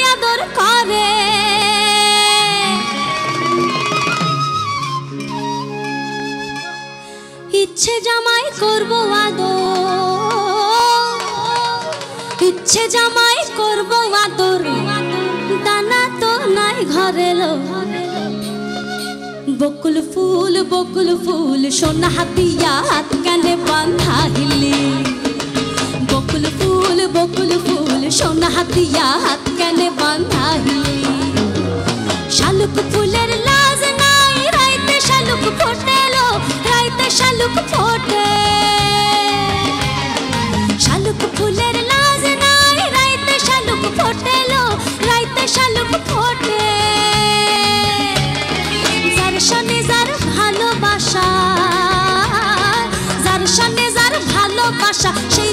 আদর করে ইচ্ছে জামাই করব আদর ইচ্ছে জামাই করব আদর দানা তো নাই ঘরে লো বকুল ফুল সোনা হাতিয়া হাত কানে বাঁধা হিলি বকুল ফুল সোনা হাতিয়া হাত কানে বাঁধা হিলি শালুক ফুলের লাজ নাই রাইতে শালুক ফোটেলো রাইতে শালুক ফোটে শালুক ফুলের লাজ নাই রাইতে শালুক ফোটেলো রাইতে শালুক ফোটে যার শানে যার ভালোবাসা যার শানে যার ভালোবাসা সেই